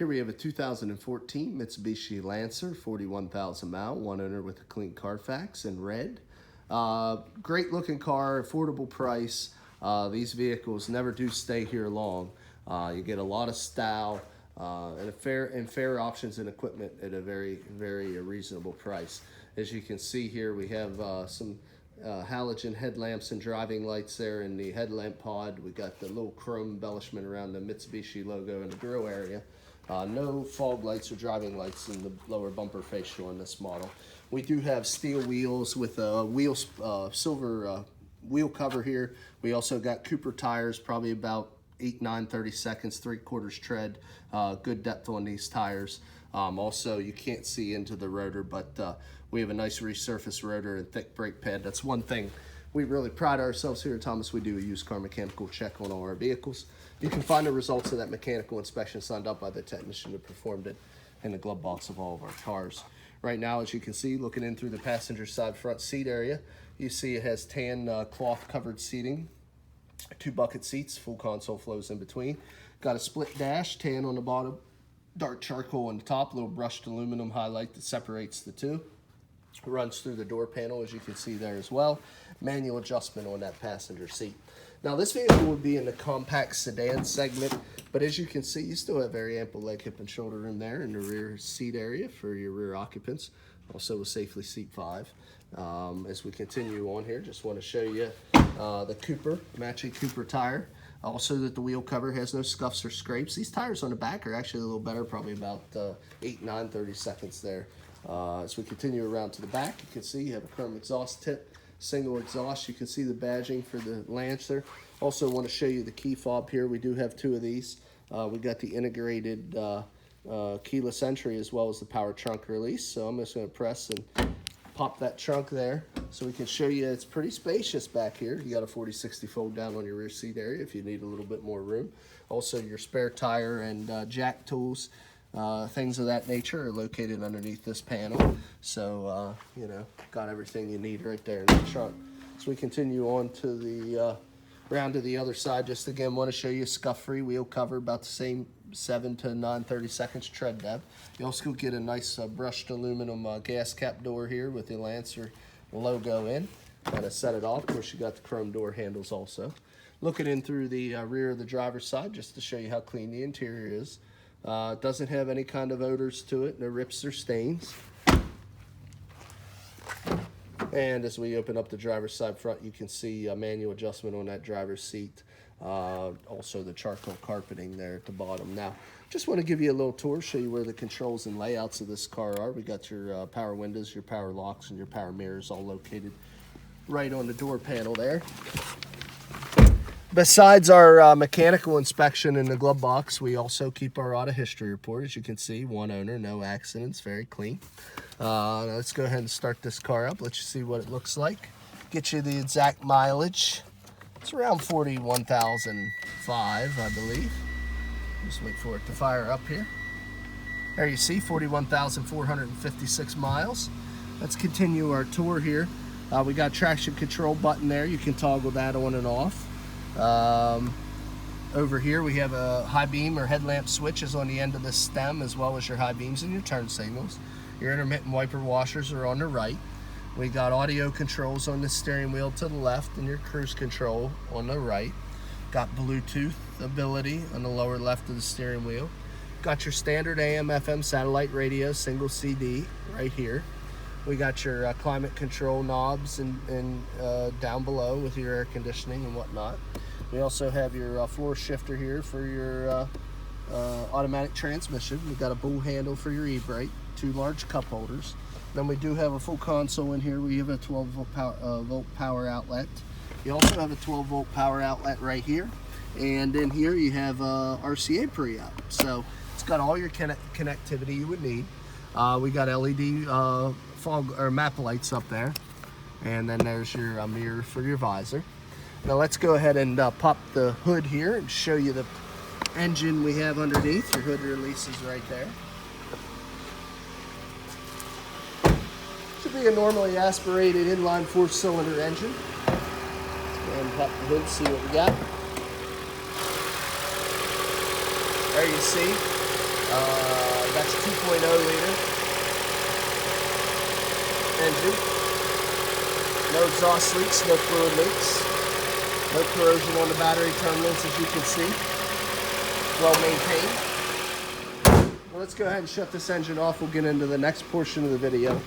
Here we have a 2014 Mitsubishi Lancer, 41,000 mile, one owner with a clean Carfax in red. Great looking car, affordable price. These vehicles never do stay here long. You get a lot of style and fair options and equipment at a very reasonable price. As you can see here, we have some halogen headlamps and driving lights there in the headlamp pod. We got the little chrome embellishment around the Mitsubishi logo in the grille area. No fog lights or driving lights in the lower bumper fascia on this model. We do have steel wheels with a silver wheel cover here. We also got Cooper tires, probably about 8, 9, 30 seconds, 3/4 tread. Good depth on these tires. Also, you can't see into the rotor, but we have a nice resurfaced rotor and thick brake pad. That's one thing we really pride ourselves here at Thomas. We do a used car mechanical check on all our vehicles. You can find the results of that mechanical inspection signed up by the technician who performed it in the glove box of all of our cars. Right now, as you can see, looking in through the passenger side front seat area, you see it has tan cloth covered seating, 2 bucket seats, full console flows in between. Got a split dash, tan on the bottom, dark charcoal on the top, little brushed aluminum highlight that separates the two. Runs through the door panel, as you can see there as well. Manual adjustment on that passenger seat. Now this vehicle would be in the compact sedan segment, but as you can see, you still have very ample leg, hip, and shoulder room there in the rear seat area for your rear occupants. Also will safely seat 5. As we continue on here, just want to show you the Cooper, matching Cooper tire. Also that the wheel cover has no scuffs or scrapes. These tires on the back are actually a little better, probably about 8, 9, 30 seconds there. As we continue around to the back, you can see you have a chrome exhaust tip, single exhaust. You can see the badging for the Lancer. Also want to show you the key fob here. We do have 2 of these. We got the integrated keyless entry as well as the power trunk release. So I'm just going to press and pop that trunk there so we can show you it's pretty spacious back here. You got a 40/60 fold down on your rear seat area if you need a little bit more room. Also your spare tire and jack tools, things of that nature are located underneath this panel. So, you know, got everything you need right there in the trunk. So we continue on to the, round to the other side. Just again, want to show you a scuff-free wheel cover, about the same 7 to 9, 30 seconds tread depth. You also get a nice brushed aluminum gas cap door here with the Lancer logo in. Kind of set it off. Of course, you got the chrome door handles also. Looking in through the rear of the driver's side, just to show you how clean the interior is. Doesn't have any kind of odors to it, no rips or stains. And as we open up the driver's side front, you can see a manual adjustment on that driver's seat. Also the charcoal carpeting there at the bottom. Now, just want to give you a little tour, show you where the controls and layouts of this car are. We got your power windows, your power locks, and your power mirrors all located right on the door panel there. Besides our mechanical inspection in the glove box, we also keep our auto history report. As you can see, 1 owner, no accidents, very clean. Now let's go ahead and start this car up. Let you see what it looks like. Get you the exact mileage. It's around 41,005, I believe. Just wait for it to fire up here. There you see, 41,456 miles. Let's continue our tour here. We got traction control button there. You can toggle that on and off. Over here we have a high beam or headlamp switches on the end of the stem, as well as your high beams and your turn signals. Your intermittent wiper washers are on the right. We got audio controls on the steering wheel to the left and your cruise control on the right. Got Bluetooth ability on the lower left of the steering wheel. Got your standard AM FM satellite radio, single CD right here. We got your climate control knobs and down below with your air conditioning and whatnot. We also have your floor shifter here for your automatic transmission. We've got a bull handle for your e-brake, 2 large cup holders. Then we do have a full console in here. We have a 12-volt power outlet. You also have a 12-volt power outlet right here. And in here you have RCA pre-op. So it's got all your connectivity you would need. We got LED fog or map lights up there, and then there's your mirror for your visor. Now let's go ahead and pop the hood here and show you the engine we have underneath. Your hood release is right there. Should be a normally aspirated inline 4-cylinder engine. Let's go ahead and pop the hood, see what we got. There you see, That's 2.0 liter engine. No exhaust leaks, no fluid leaks, no corrosion on the battery terminals, as you can see. Well maintained. Well, let's go ahead and shut this engine off. We'll get into the next portion of the video.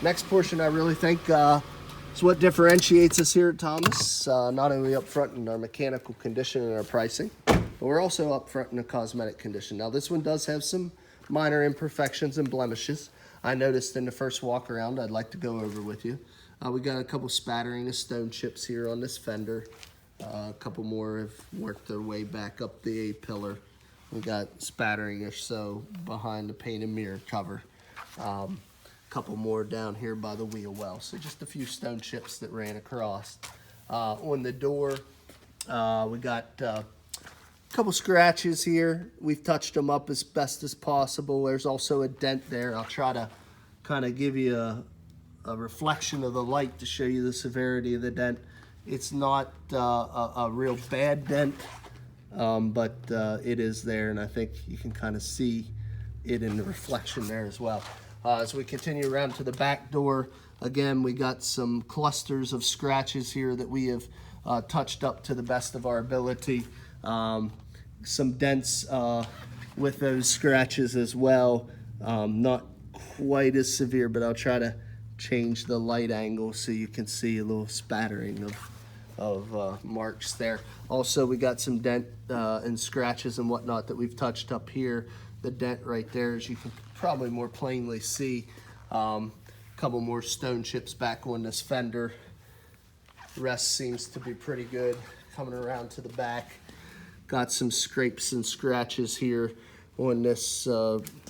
Next portion I really think is what differentiates us here at Thomas, not only up front in our mechanical condition and our pricing, but we're also up front in the cosmetic condition. Now this one does have some minor imperfections and blemishes I noticed in the first walk around I'd like to go over with you. We got a couple spattering of stone chips here on this fender. A couple more have worked their way back up the A-pillar. We got spattering or so behind the painted mirror cover. Couple more down here by the wheel well. So just a few stone chips that ran across. On the door, we got a couple scratches here. We've touched them up as best as possible. There's also a dent there. I'll try to kind of give you a reflection of the light to show you the severity of the dent. It's not a real bad dent, but it is there, and I think you can kind of see it in the reflection there as well. As we continue around to the back door, again, we got some clusters of scratches here that we have touched up to the best of our ability. Some dents with those scratches as well. Not quite as severe, but I'll try to change the light angle so you can see a little spattering of marks there. Also, we got some dent and scratches and whatnot that we've touched up here. The dent right there, as you can probably more plainly see. Couple more stone chips back on this fender. The rest seems to be pretty good. Coming around to the back, got some scrapes and scratches here on this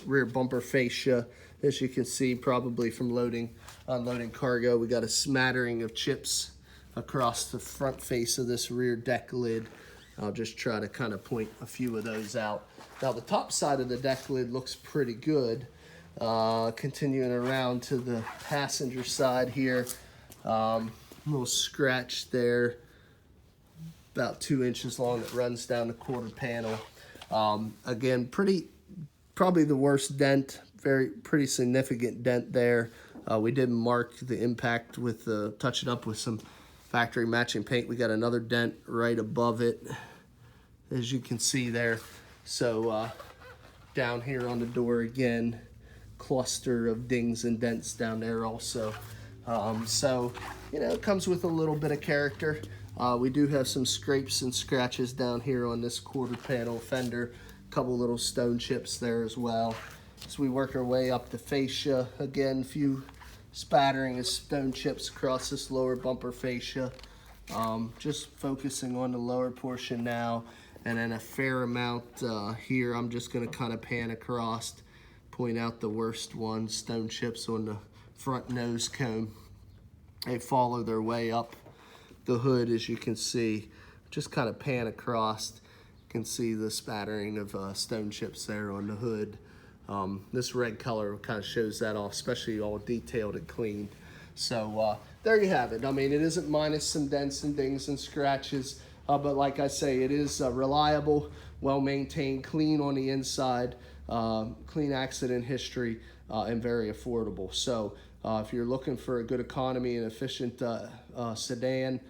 rear bumper fascia. As you can see, probably from unloading cargo. We got a smattering of chips across the front face of this rear deck lid. I'll just try to kind of point a few of those out. Now the top side of the deck lid looks pretty good. Continuing around to the passenger side here, little scratch there, about 2 inches long that runs down the quarter panel. Again, probably the worst dent, pretty significant dent there. We did mark the impact with touch it up with some factory matching paint. We got another dent right above it, as you can see there. So down here on the door again, cluster of dings and dents down there also. So, you know, it comes with a little bit of character. We do have some scrapes and scratches down here on this quarter panel fender. A couple little stone chips there as well. As we work our way up the fascia, again, a few spattering of stone chips across this lower bumper fascia. Just focusing on the lower portion now, and then a fair amount here. I'm just going to kind of pan across, point out the worst ones, stone chips on the front nose cone. They follow their way up the hood, as you can see. Just kind of pan across. You can see the spattering of stone chips there on the hood. This red color kind of shows that off, especially all detailed and cleaned. So there you have it. I mean, it isn't minus some dents and dings and scratches, but like I say, it is reliable, well maintained, clean on the inside, clean accident history, and very affordable. So if you're looking for a good economy and efficient sedan,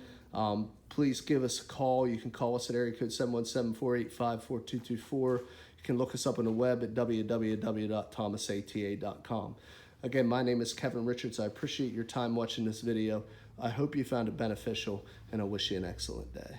please give us a call. You can call us at area code 717-485-4224. You can look us up on the web at www.thomasata.com. Again, my name is Kevin Richards. I appreciate your time watching this video. I hope you found it beneficial, and I wish you an excellent day.